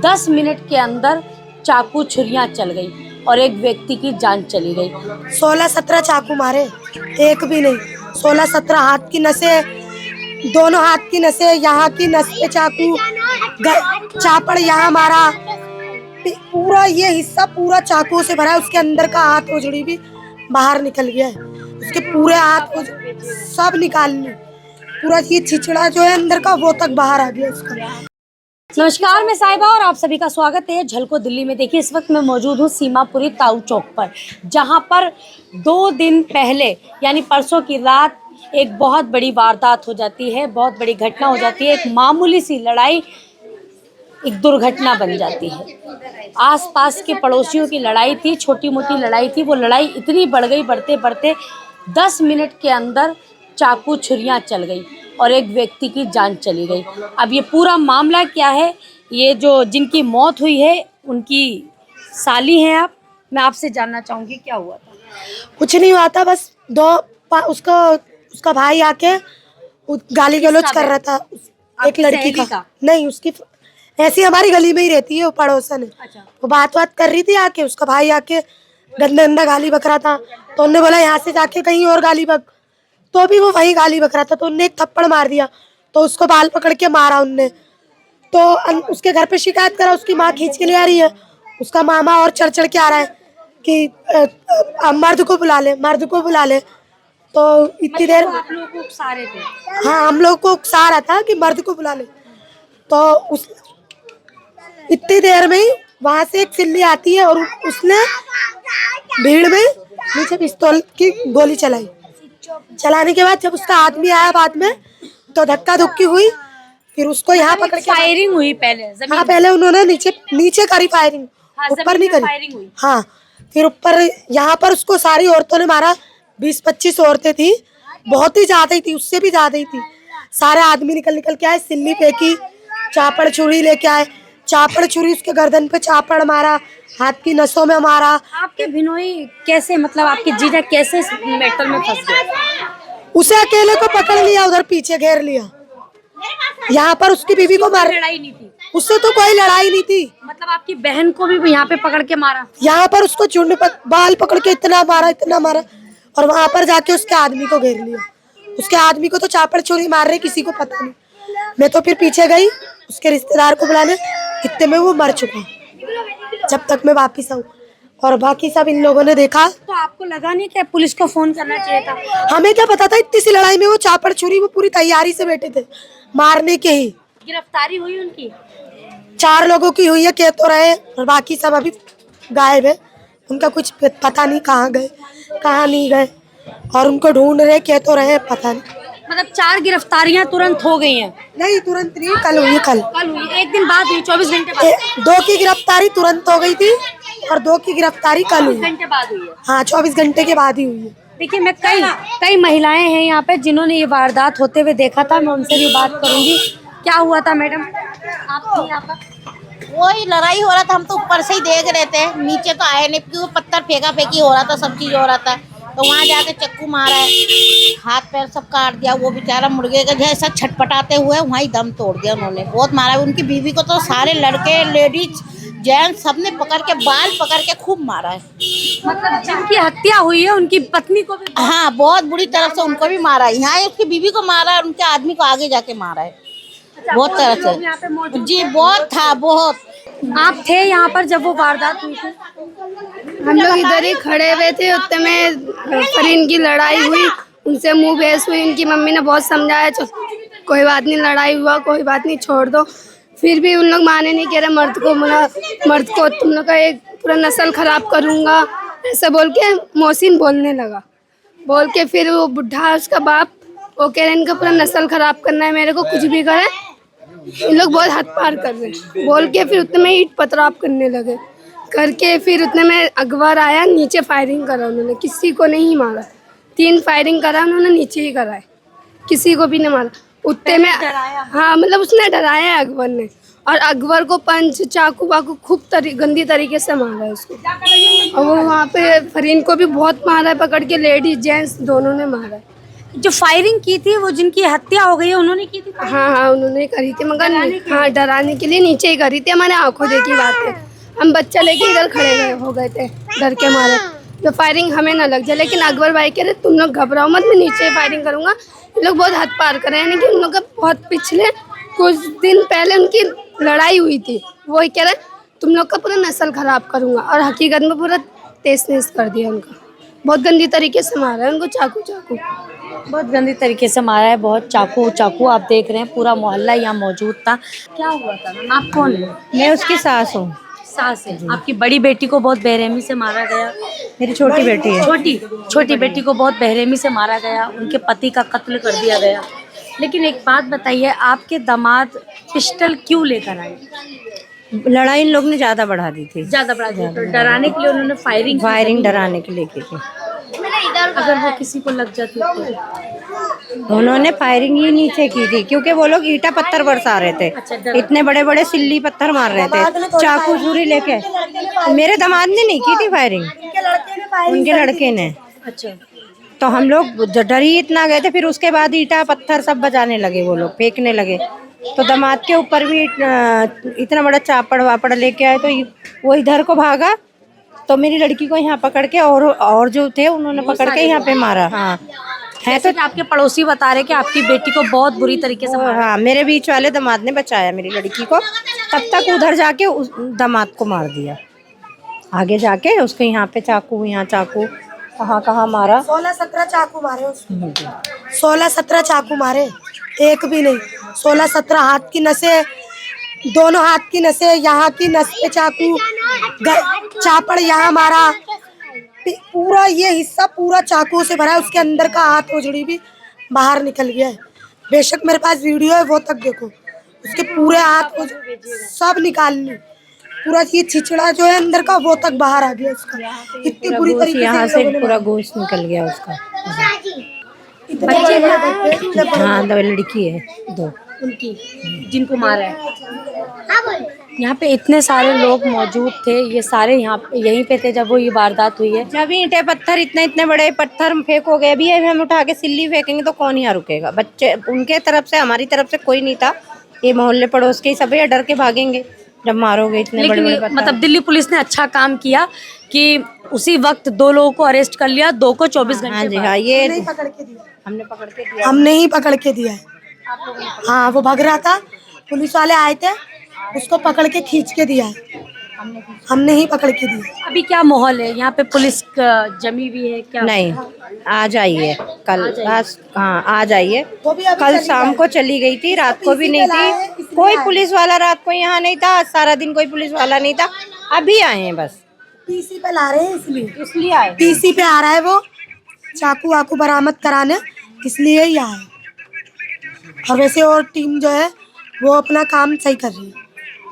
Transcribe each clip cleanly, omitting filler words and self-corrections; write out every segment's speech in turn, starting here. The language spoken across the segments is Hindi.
10 मिनट के अंदर चाकू छुरियां चल गई और एक व्यक्ति की जान चली गई। 16-17 चाकू मारे, एक भी नहीं। 16-17 हाथ की नसें, दोनों हाथ की नसें, यहाँ की नस पे चाकू, चापड़ यहाँ मारा, पूरा ये हिस्सा पूरा चाकू से भरा है। उसके अंदर का हाथ उजड़ी भी बाहर निकल गया है, उसके पूरे हाथ सब निकाल ली, पूरा ये छिचड़ा जो है अंदर का वो तक बाहर आ गया उसका। नमस्कार, मैं साहिबा और आप सभी का स्वागत है झलको दिल्ली में। देखिए, इस वक्त मैं मौजूद हूँ सीमापुरी ताऊ चौक पर, जहाँ पर 2 दिन पहले यानी परसों की रात एक बहुत बड़ी वारदात हो जाती है, बहुत बड़ी घटना हो जाती है। एक मामूली सी लड़ाई एक दुर्घटना बन जाती है। आसपास के पड़ोसियों की लड़ाई थी, छोटी मोटी लड़ाई थी। वो लड़ाई इतनी बढ़ गई, बढ़ते बढ़ते 10 मिनट के अंदर चाकू छुरियां चल गई और एक व्यक्ति की जान चली गई। अब ये पूरा मामला क्या है, ये जो जिनकी मौत हुई है उनकी साली हैं आप, मैं आपसे जानना चाहूँगी क्या हुआ था। कुछ नहीं हुआ था, बस उसका भाई आके गाली गलौज कर रहा था एक लड़की का। नहीं, उसकी ऐसी हमारी गली में ही रहती है, वो पड़ोसन है। अच्छा। वो बात कर रही थी आके, उसका भाई आके गंदा गंदा गाली बक रहा था, तो उन्होंने बोला यहाँ से जाके कहीं और गाली बक, तो भी वो वही गाली बक रहा था, तो उनने एक थप्पड़ मार दिया, तो उसको बाल पकड़ के मारा उनने। तो उसके घर पे शिकायत करा, उसकी माँ खींच के ले आ रही है, उसका मामा और चढ़ चढ़ के आ रहा है कि मर्द को बुला ले, मर्द को बुला ले। तो इतनी देर आप लोगों को उकसा रहे थे? हाँ, हम लोग को उकसा रहा था कि मर्द को बुला ले। तो उस इतनी देर में ही वहां से एक सिल्ली आती है और उसने भीड़ में नीचे पिस्तौल की गोली चलाई। चलाने के बाद जब उसका आदमी आया बाद में, तो धक्का धुक्की हुई, फिर उसको यहाँ पकड़ के फायरिंग हुई पहले। हाँ, पहले उन्होंने नीचे करी फायरिंग, ऊपर नहीं करी। हाँ, फिर ऊपर यहाँ पर उसको सारी औरतों ने मारा। 20-25 औरतें थी, बहुत ही ज्यादा ही थी, उससे भी ज्यादा ही थी। सारे आदमी निकल के आए, सिल्ली फेंकी, चापड़ छुरी लेके आए, चापड़ छुरी उसके गर्दन पे चापड़ मारा, हाथ की नसों में मारा। आपके भिनोई कैसे, मतलब आपके जीजा कैसे इस मेटल में फंस गए? उसे अकेले को पकड़ लिया, उधर पीछे घेर लिया। यहाँ पर उसकी बीवी को मार, लड़ाई नहीं थी उससे तो कोई लड़ाई नहीं थी। मतलब आपकी बहन को भी यहाँ पे पकड़ के मारा? यहाँ पर उसको झुंड पर बाल पकड़ के इतना मारा और वहां पर जाके उसके आदमी को घेर लिया। उसके आदमी को तो चापड़ छुरी मार रहे, किसी को पता नहीं। मैं तो फिर पीछे गई उसके रिश्तेदार को बुलाने, इतने में वो मर चुका जब तक मैं वापिस आऊँ। और बाकी सब इन लोगों ने देखा। तो आपको लगा नहीं कि पुलिस को फोन करना चाहिए था? हमें क्या पता था इतनी सी लड़ाई में वो चापड़ छुरी, वो पूरी तैयारी से बैठे थे मारने के ही। गिरफ्तारी हुई उनकी? 4 लोगों की हुई है, कह तो रहे, और बाकी सब अभी गायब है। उनका कुछ पता नहीं, कहाँ गए कहाँ नहीं गए, और उनको ढूंढ रहे, कह तो रहे, पता नहीं। मतलब 4 गिरफ्तारियां तुरंत हो गई हैं? नहीं, तुरंत नहीं, कल हुई, कल हुई, एक दिन बाद हुई, 24 घंटे बाद। 2 की गिरफ्तारी तुरंत हो गई थी और 2 की गिरफ्तारी कल हुई। 24 घंटे बाद हुई है? हाँ, 24 घंटे के बाद ही हुई है। देखिए, मैं कई महिलाएं हैं यहाँ पे जिन्होंने ये वारदात होते हुए देखा था, मैं उनसे भी बात करूंगी। क्या हुआ था मैडम, आप थी यहाँ पर? वही लड़ाई हो रहा था, हम तो ऊपर से ही देख रहे थे, नीचे तो आए नहीं क्योंकि पत्थर फेंका फेंकी हो रहा था, सब चीज हो रहा था। तो वहाँ जाके चक्कू मारा है, हाथ पैर सब काट दिया। वो बेचारा मुर्गे का जैसा छटपटाते हुए वहीं दम तोड़ दिया उन्होंने, बहुत मारा। उनकी बीवी को तो सारे लड़के, लेडीज, जेंट्स सबने पकड़ के बाल पकड़ के खूब मारा है। मतलब जिनकी हत्या हुई है उनकी पत्नी को भी? हाँ, बहुत बुरी तरह से उनको भी मारा है। यहाँ उसकी बीवी को मारा है, उनके आदमी को आगे जाके मारा है। बहुत तरह से जी, बहुत था, बहुत। आप थे यहाँ पर जब वो वारदात हुई थी? हम लोग इधर ही खड़े हुए थे, उतने में फरीन की लड़ाई हुई, उनसे मुंह बहस हुई। उनकी मम्मी ने बहुत समझाया, कोई बात नहीं, लड़ाई हुआ, कोई बात नहीं, छोड़ दो। फिर भी उन लोग माने नहीं, कह रहे मर्द को तुम लोग का एक पूरा नस्ल खराब करूँगा, ऐसा बोल के मोहसिन बोलने लगा। बोल के फिर वो बुढ़ा, उसका बाप, वो कह रहे इनका पूरा नस्ल खराब करना है, मेरे को कुछ भी करे। इन लोग बहुत हद पार कर रहे बोल के फिर उतने में ईंट पथराव करने लगे। करके फिर उतने में अकबर आया, नीचे फायरिंग करा उन्होंने, किसी को नहीं मारा। 3 फायरिंग करा उन्होंने, नीचे ही कराए, किसी को भी नहीं मारा। उतने में हाँ, मतलब उसने डराया है अकबर ने, और अकबर को पंच, चाकू वाकू खूब गंदी तरीके से मारा है उसको। और वो वहाँ पे फरीन को भी बहुत मारा है, पकड़ के, लेडीज जेंट्स दोनों ने मारा है। जो फायरिंग की थी वो जिनकी हत्या हो गई है उन्होंने की थी? हाँ हाँ उन्होंने करी थी, मगर हाँ डराने के लिए नीचे ही करी थी, हमारे आंखों देखी बात है। हम बच्चा लेके इधर खड़े हो गए थे डर के मारे, जो फायरिंग हमें ना लग जाए। लेकिन अकबर भाई कह रहे तुम लोग घबराओ मत, मैं नीचे फायरिंग करूंगा। ये लोग बहुत हद पार कर रहे हैं, यानी कि उन लोग का बहुत पिछले कुछ दिन पहले उनकी लड़ाई हुई थी। वही कह रहे तुम लोग का पूरा नस्ल खराब करूंगा, और हकीकत में पूरा तेज नेस कर दिया उनका। बहुत गंदी तरीके से मारा है उनको, चाकू चाकू। बहुत गंदी तरीके से मारा है, बहुत चाकू चाकू। आप देख रहे हैं पूरा मोहल्ला यहाँ मौजूद था। क्या हुआ था मैम? आप कौन है? मैं उसकी सास हूँ। सास है। आपकी बड़ी बेटी को बहुत बेरहमी से मारा गया। मेरी छोटी बेटी है। छोटी बेटी को बहुत बेरहमी से मारा गया, उनके पति का कत्ल कर दिया गया। लेकिन एक बात बताइए, आपके दामाद पिस्टल क्यों लेकर आए? लड़ाई इन लोग ने ज्यादा बढ़ा दी थी। ज्यादा बड़ा डराने के लिए उन्होंने फायरिंग डराने के लिए की थी। अगर वो किसी को लग जाती तो? उन्होंने फायरिंग ही नीचे की थी, क्योंकि वो लोग ईटा पत्थर बरसा रहे थे। इतने बड़े बड़े सिल्ली पत्थर मार रहे थे चाकू छुरी लेके। मेरे दामाद ने नहीं की थी फायरिंग, उनके लड़के ने। अच्छा। तो हम लोग डर ही इतना गए थे, फिर उसके बाद ईटा पत्थर सब बजाने लगे, वो लोग फेंकने लगे। तो दामाद के ऊपर भी इतना बड़ा चापड़ वापड़ लेके आए, तो वो इधर को भागा, तो मेरी लड़की को यहाँ पकड़ के और जो थे उन्होंने पकड़ के यहाँ पे मारा। हाँ है तो आपके पड़ोसी बता रहे कि आपकी बेटी को बहुत बुरी तरीके से मारा। हाँ, मेरे बीच वाले दामाद ने बचाया मेरी लड़की को, तब तक उधर जाके उस दामाद को मार दिया। आगे जाके उसके यहाँ पे चाकू, यहाँ चाकू, कहाँ कहाँ मारा। 16-17 चाकू मारे उसको। 16-17 चाकू मारे, एक भी नहीं। 16-17 हाथ की नसें, दोनों हाथ की नसें, यहाँ की नस पे चाकू, चापड़ यहाँ मारा। पूरा ये हिस्सा पूरा चाकू से भरा है, उसके अंदर का हाथ उजड़ी भी बाहर निकल गया है। बेशक मेरे पास वीडियो है, वो तक देखो। उसके पूरे हाथ सब निकाल ली, पूरा ये छिचड़ा जो है अंदर का वो तक बाहर आ गया उसका। इतनी बुरी तरीके से यहाँ से पूरा गोश्त निकल गया उसका। हाँ, दो लड़की है, दो उनकी जिनको मारा है। यहाँ पे इतने सारे लोग मौजूद थे, ये सारे यहाँ यहीं पे थे जब वो ये वारदात हुई है। जब ईंटे पत्थर इतने बड़े पत्थर फेंकोगे, अभी हम उठा के सिल्ली फेंकेंगे तो कौन यहाँ रुकेगा? बच्चे उनके तरफ से, हमारी तरफ से कोई नहीं था। ये मोहल्ले पड़ोस के सब डर के भागेंगे जब मारोगे इतने बड़े बड़े पत्थर। मतलब दिल्ली पुलिस ने अच्छा काम किया कि उसी वक्त 2 लोगों को अरेस्ट कर लिया, 2 को 24 घंटे। हाँ जी, हाँ, ये नहीं पकड़ के दिया, हमने पकड़ के दिया। हमने ही पकड़ के दिया है। हाँ, वो भाग रहा था, पुलिस वाले आए थे, उसको पकड़ के खींच के दिया है। हमने ही पकड़ के दिया। अभी क्या माहौल है यहाँ पे? पुलिस जमी हुई है क्या? नहीं, आ जाइए कल, हाँ आ जाइए। वो भी अभी कल शाम को चली गई थी, रात को भी नहीं थी। कोई पुलिस वाला रात को यहाँ नहीं था, सारा दिन कोई पुलिस वाला नहीं था। अभी आए हैं बस, पीसी पे ला रहे हैं, इसलिए आए। पीसी पे आ रहा है वो चाकू वाकू बरामद कराने, इसलिए ही आए। और वैसे और टीम जो है वो अपना काम सही कर रही है।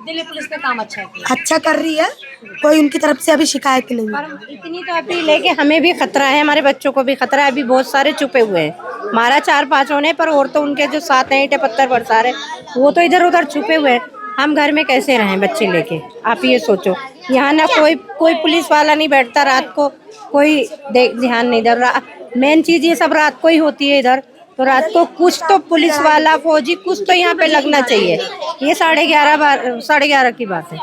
दिल्ली पुलिस ने काम अच्छा कर रही है, कोई उनकी तरफ से अभी शिकायत नहीं है। पर इतनी तो अपील है कि हमें भी खतरा है, हमारे बच्चों को भी खतरा है। अभी बहुत सारे छुपे हुए हैं, मारा 4-5 ने, पर और तो उनके जो साथ हैं ईंटे पत्थर बरसा रहे, वो तो इधर उधर छुपे हुए हैं। हम घर में कैसे रहें बच्चे लेके? आप ये सोचो, यहाँ ना कोई पुलिस वाला नहीं बैठता रात को, कोई ध्यान नहीं इधर। मेन चीज ये सब रात को ही होती है इधर, तो रात को कुछ तो पुलिस वाला, फौजी, कुछ तो यहाँ पे लगना चाहिए। ये 11:30 की बात है।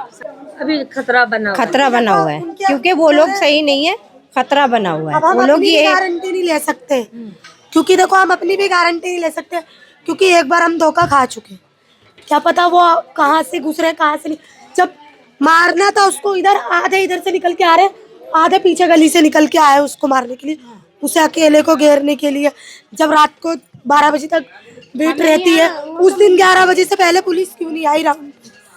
अभी खतरा बना हुआ है, क्योंकि वो लोग सही नहीं है, खतरा बना हुआ है। वो लोग ये गारंटी नहीं ले सकते, क्योंकि देखो हम अपनी भी गारंटी नहीं ले सकते, क्योंकि एक बार हम धोखा खा चुके। क्या पता वो कहाँ से घुस रहे, कहाँ से नहीं। जब मारना था उसको, आधे इधर से निकल के आ रहे, आधे पीछे गली से निकल के आए उसको मारने के लिए, उसे अकेले को घेरने के लिए। जब रात को 12 बजे तक वेट रहती है, उस दिन 11 बजे से पहले पुलिस क्यों नहीं आई?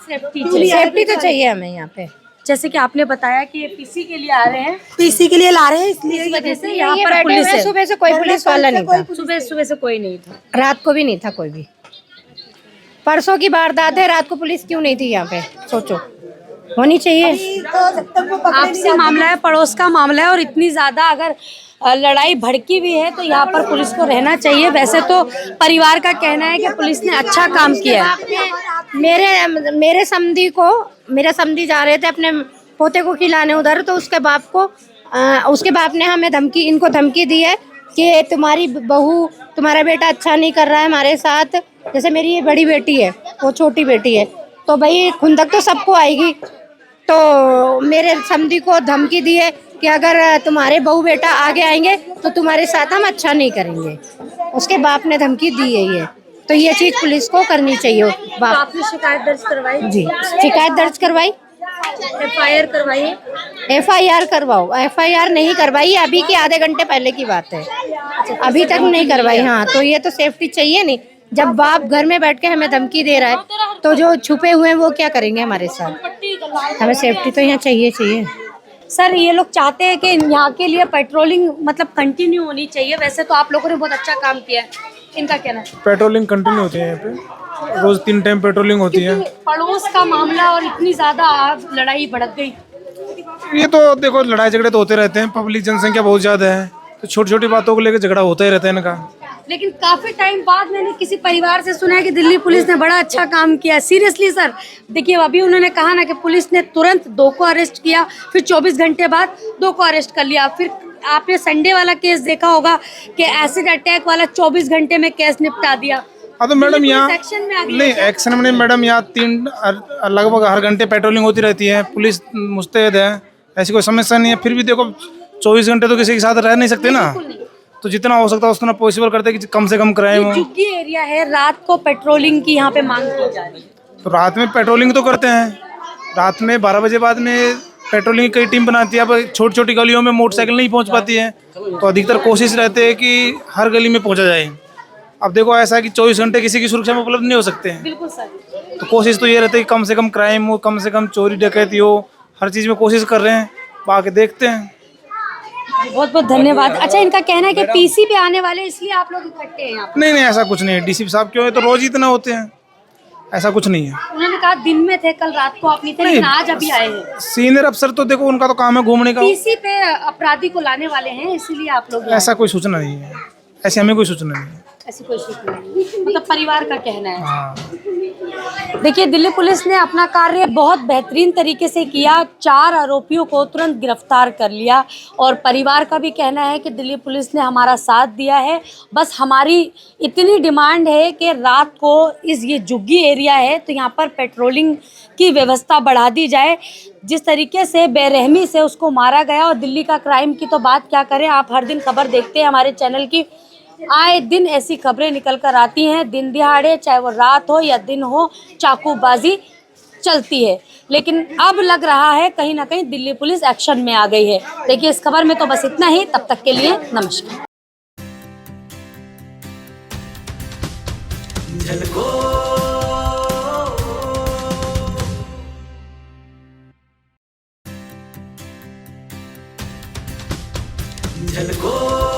सेफ्टी तो चाहिए हमें यहाँ पे। जैसे कि आपने बताया कि ये पीसी के लिए आ रहे हैं, पीसी के लिए ला रहे हैं, इसलिए इस वजह से यहाँ पर पुलिस है। सुबह से कोई पुलिस वाला नहीं था, सुबह से कोई नहीं था, रात को भी नहीं था कोई भी। परसों की वारदात है, रात को पुलिस क्यों नहीं थी यहाँ पे? सोचो, होनी चाहिए। आपसे मामला है, पड़ोस का मामला है, और इतनी ज्यादा अगर लड़ाई भड़की हुई है तो यहाँ पर पुलिस को रहना चाहिए। वैसे तो परिवार का कहना है कि पुलिस ने अच्छा काम किया है। मेरे समधी जा रहे थे अपने पोते को खिलाने उधर, तो उसके बाप ने हमें इनको धमकी दी है, कि तुम्हारी बहू, तुम्हारा बेटा अच्छा नहीं कर रहा है हमारे साथ। जैसे मेरी ये बड़ी बेटी है, वो छोटी बेटी है, तो भाई खुंदक तो सबको आएगी। तो मेरे समधी को धमकी दी है कि अगर तुम्हारे बहू बेटा आगे आएंगे तो तुम्हारे साथ हम अच्छा नहीं करेंगे। उसके बाप ने धमकी दी है ये। तो ये चीज़ पुलिस को करनी चाहिए। तो बाप आपने शिकायत दर्ज करवाई? जी, शिकायत दर्ज करवाई, FIR करवाई? FIR करवाओ। FIR नहीं करवाई, अभी के आधे घंटे पहले की बात है, अभी तक नहीं करवाई। हाँ, तो ये तो सेफ्टी चाहिए नहीं। जब बाप घर में बैठ के हमें धमकी दे रहा है तो जो छुपे हुए हैं वो क्या करेंगे हमारे साथ? हमें सेफ्टी तो यहाँ चाहिए। सर, ये लोग चाहते हैं कि यहाँ के लिए पेट्रोलिंग मतलब कंटिन्यू होनी चाहिए। वैसे तो आप लोगों ने बहुत अच्छा काम किया है, इनका कहना है। पेट्रोलिंग कंटिन्यू होती है यहाँ पे, रोज 3 टाइम पेट्रोलिंग होती है। क्योंकि पड़ोस का मामला और इतनी ज्यादा लड़ाई भड़क गई। ये तो देखो, लड़ाई झगड़े तो होते रहते हैं, पब्लिक जनसंख्या बहुत ज्यादा है, तो छोटी छोटी बातों को लेकर झगड़ा होता ही रहता है इनका। लेकिन काफी टाइम बाद मैंने किसी परिवार से सुना है कि दिल्ली पुलिस ने बड़ा अच्छा काम किया। सीरियसली सर, देखिए अभी उन्होंने कहा ना कि पुलिस ने तुरंत 2 को अरेस्ट किया, फिर 24 घंटे बाद 2 को अरेस्ट कर लिया। फिर आपने संडे वाला केस देखा होगा कि एसिड अटैक वाला 24 घंटे में केस निपटा दिया। हाँ तो मैडम यहाँ एक्शन में आ गई नहीं, एक्शन में नहीं मैडम, यहाँ 3 लगभग हर घंटे पेट्रोलिंग होती रहती है, पुलिस मुस्तैद है, ऐसी कोई समस्या नहीं है। फिर भी देखो 24 घंटे तो किसी के साथ रह नहीं सकते ना, तो जितना हो सकता है उतना पॉसिबल करते हैं कि कम से कम क्राइम हो। झुग्गी एरिया है, रात को पेट्रोलिंग की यहाँ पे मांग की जा रही है। तो रात में पेट्रोलिंग तो करते हैं, रात में 12 बजे बाद में पेट्रोलिंग की कई टीम बनाती है। अब छोटी छोटी गलियों में मोटरसाइकिल नहीं पहुँच पाती है, तो अधिकतर कोशिश रहते हैं कि हर गली में पहुँचा जाए। अब देखो ऐसा है कि 24 घंटे किसी की सुरक्षा में उपलब्ध नहीं हो सकते हैं, बिल्कुल सर। तो कोशिश तो ये रहती है कि कम से कम क्राइम हो, कम से कम चोरी डकैती हो, हर चीज़ में कोशिश कर रहे हैं, बाकी देखते हैं। बहुत बहुत धन्यवाद। अच्छा, इनका कहना है कि PC पे आने वाले इसलिए आप लोग इकट्ठे हैं यहाँ पे। नहीं, ऐसा कुछ नहीं है। डीसीपी साहब क्यों है, तो रोज ही इतना होते हैं, ऐसा कुछ नहीं है। उन्होंने कहा दिन में थे, कल रात को आप नहीं थे, लेकिन आज अभी आए हैं। सीनियर अफसर तो देखो उनका तो काम है घूमने का, PC पे अपराधी को लाने वाले हैं, इसीलिए आप लोग यहाँ ऐसा कोई सूचना नहीं है, ऐसी हमें कोई सूचना नहीं है। ऐसी कोई सूचना नहीं, मतलब परिवार का कहना है। हाँ, देखिए, दिल्ली पुलिस ने अपना कार्य बहुत बेहतरीन तरीके से किया, 4 आरोपियों को तुरंत गिरफ्तार कर लिया। और परिवार का भी कहना है कि दिल्ली पुलिस ने हमारा साथ दिया है। बस हमारी इतनी डिमांड है कि रात को ये झुग्गी एरिया है तो यहाँ पर पेट्रोलिंग की व्यवस्था बढ़ा दी जाए। जिस तरीके से बेरहमी से उसको मारा गया, और दिल्ली का क्राइम की तो बात क्या करें, आप हर दिन खबर देखते हैं हमारे चैनल की, आए दिन ऐसी खबरें निकल कर आती हैं। दिन दिहाड़े, चाहे वो रात हो या दिन हो, चाकूबाजी चलती है। लेकिन अब लग रहा है कहीं ना कहीं दिल्ली पुलिस एक्शन में आ गई है। देखिए, इस खबर में तो बस इतना ही। तब तक के लिए नमस्कार। झलको